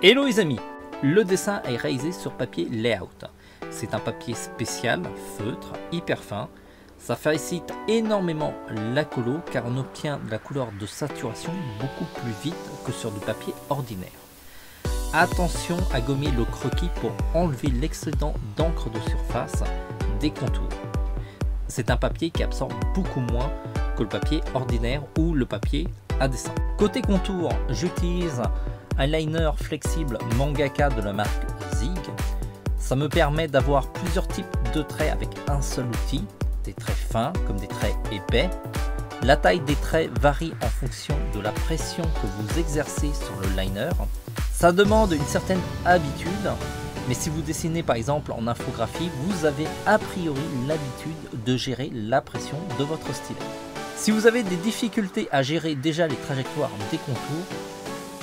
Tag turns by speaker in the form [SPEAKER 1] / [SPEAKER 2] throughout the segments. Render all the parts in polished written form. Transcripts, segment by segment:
[SPEAKER 1] Hello les amis, le dessin est réalisé sur papier layout. C'est un papier spécial, feutre, hyper fin. Ça facilite énormément la colo car on obtient de la couleur de saturation beaucoup plus vite que sur du papier ordinaire. Attention à gommer le croquis pour enlever l'excédent d'encre de surface des contours. C'est un papier qui absorbe beaucoup moins que le papier ordinaire ou le papier à dessin. Côté contour, j'utilise un liner flexible Mangaka de la marque Zig. Ça me permet d'avoir plusieurs types de traits avec un seul outil, des traits fins comme des traits épais. La taille des traits varie en fonction de la pression que vous exercez sur le liner. Ça demande une certaine habitude, mais si vous dessinez par exemple en infographie, vous avez a priori l'habitude de gérer la pression de votre stylet. Si vous avez des difficultés à gérer déjà les trajectoires des contours,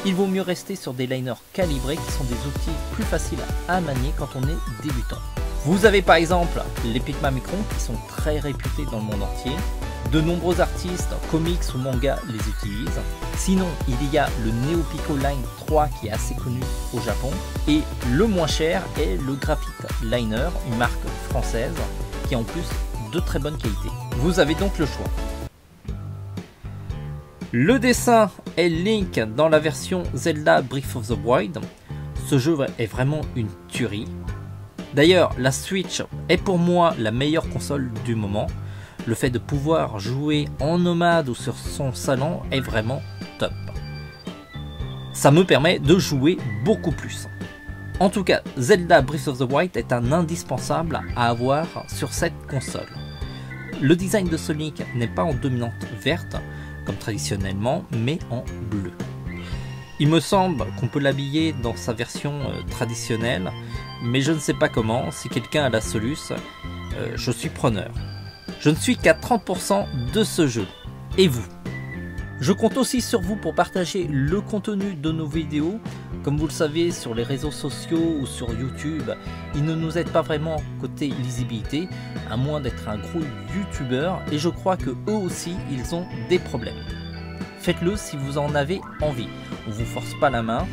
[SPEAKER 1] il vaut mieux rester sur des liners calibrés qui sont des outils plus faciles à manier quand on est débutant. Vous avez par exemple les Pigma Micron qui sont très réputés dans le monde entier. De nombreux artistes, comics ou mangas les utilisent. Sinon, il y a le Neopico Line 3 qui est assez connu au Japon. Et le moins cher est le Graphite Liner, une marque française qui est en plus de très bonne qualité. Vous avez donc le choix. Le dessin est Link dans la version Zelda Breath of the Wild. Ce jeu est vraiment une tuerie. D'ailleurs, la Switch est pour moi la meilleure console du moment. Le fait de pouvoir jouer en nomade ou sur son salon est vraiment top. Ça me permet de jouer beaucoup plus. En tout cas, Zelda Breath of the Wild est un indispensable à avoir sur cette console. Le design de Sonic n'est pas en dominante verte, comme traditionnellement, mais en bleu. Il me semble qu'on peut l'habiller dans sa version traditionnelle, mais je ne sais pas comment. Si quelqu'un a la soluce, je suis preneur. Je ne suis qu'à 30% de ce jeu. Et vous? Je compte aussi sur vous pour partager le contenu de nos vidéos. Comme vous le savez, sur les réseaux sociaux ou sur YouTube, ils ne nous aident pas vraiment côté lisibilité, à moins d'être un gros youtubeur, et je crois que eux aussi, ils ont des problèmes. Faites-le si vous en avez envie. On ne vous force pas la main.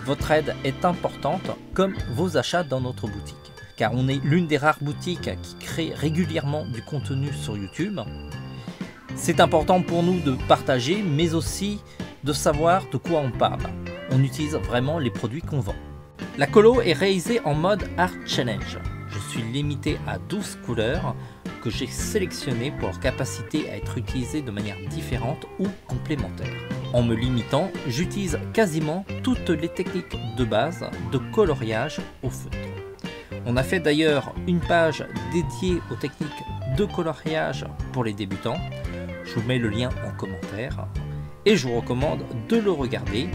[SPEAKER 1] Votre aide est importante, comme vos achats dans notre boutique. Car on est l'une des rares boutiques qui crée régulièrement du contenu sur YouTube. C'est important pour nous de partager, mais aussi de savoir de quoi on parle. On utilise vraiment les produits qu'on vend. La colo est réalisée en mode Art Challenge. Je suis limité à 12 couleurs que j'ai sélectionnées pour leur capacité à être utilisées de manière différente ou complémentaire. En me limitant, j'utilise quasiment toutes les techniques de base de coloriage au feutre. On a fait d'ailleurs une page dédiée aux techniques de coloriage pour les débutants. Je vous mets le lien en commentaire et je vous recommande de le regarder.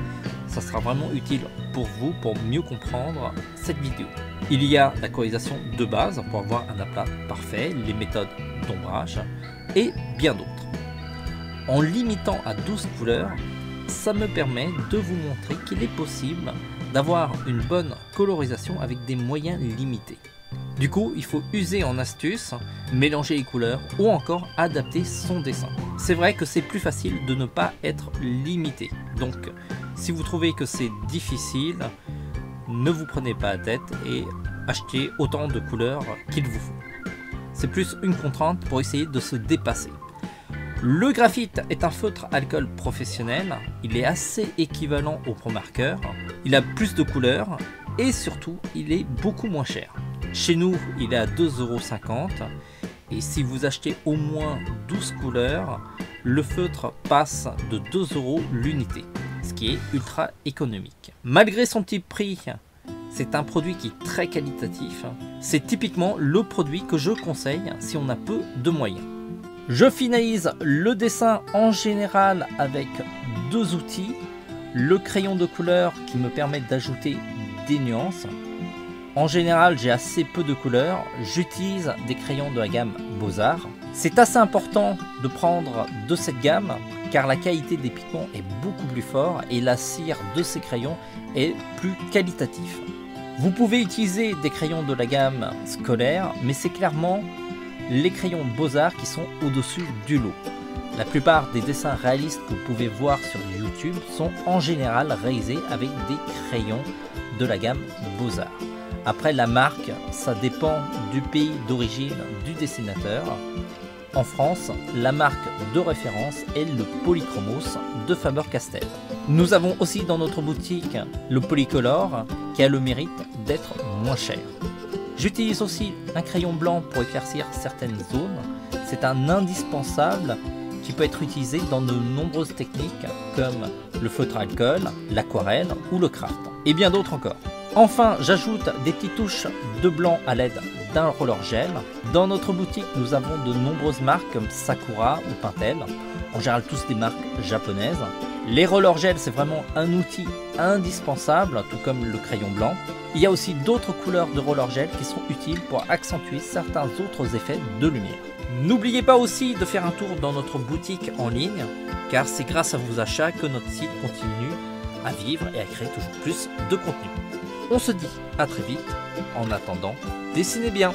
[SPEAKER 1] Ça sera vraiment utile pour vous pour mieux comprendre cette vidéo. Il y a la colorisation de base pour avoir un aplat parfait, les méthodes d'ombrage et bien d'autres. En limitant à 12 couleurs, ça me permet de vous montrer qu'il est possible d'avoir une bonne colorisation avec des moyens limités. Du coup, il faut user en astuce, mélanger les couleurs ou encore adapter son dessin. C'est vrai que c'est plus facile de ne pas être limité. Donc, si vous trouvez que c'est difficile, ne vous prenez pas la tête et achetez autant de couleurs qu'il vous faut. C'est plus une contrainte pour essayer de se dépasser. Le graphite est un feutre alcool professionnel, il est assez équivalent au Pro Marker, il a plus de couleurs et surtout il est beaucoup moins cher. Chez nous il est à 2,50 € et si vous achetez au moins 12 couleurs, le feutre passe de 2 € l'unité, ce qui est ultra économique. Malgré son petit prix, c'est un produit qui est très qualitatif, c'est typiquement le produit que je conseille si on a peu de moyens. Je finalise le dessin en général avec deux outils, le crayon de couleur qui me permet d'ajouter des nuances. En général, j'ai assez peu de couleurs, j'utilise des crayons de la gamme Beaux-Arts. C'est assez important de prendre de cette gamme car la qualité des pigments est beaucoup plus forte et la cire de ces crayons est plus qualitative. Vous pouvez utiliser des crayons de la gamme scolaire, mais c'est clairement les crayons Beaux-Arts qui sont au-dessus du lot. La plupart des dessins réalistes que vous pouvez voir sur YouTube sont en général réalisés avec des crayons de la gamme Beaux-Arts. Après, la marque, ça dépend du pays d'origine du dessinateur. En France, la marque de référence est le Polychromos de Faber-Castell. Nous avons aussi dans notre boutique le Polycolor qui a le mérite d'être moins cher. J'utilise aussi un crayon blanc pour éclaircir certaines zones. C'est un indispensable qui peut être utilisé dans de nombreuses techniques comme le feutre à alcool, l'aquarelle ou le craft, et bien d'autres encore. Enfin, j'ajoute des petites touches de blanc à l'aide d'un roller gel. Dans notre boutique, nous avons de nombreuses marques comme Sakura ou Pentel, en général tous des marques japonaises. Les roller gel, c'est vraiment un outil indispensable, tout comme le crayon blanc. Il y a aussi d'autres couleurs de roller gel qui sont utiles pour accentuer certains autres effets de lumière. N'oubliez pas aussi de faire un tour dans notre boutique en ligne, car c'est grâce à vos achats que notre site continue à vivre et à créer toujours plus de contenu. On se dit à très vite. En attendant, dessinez bien.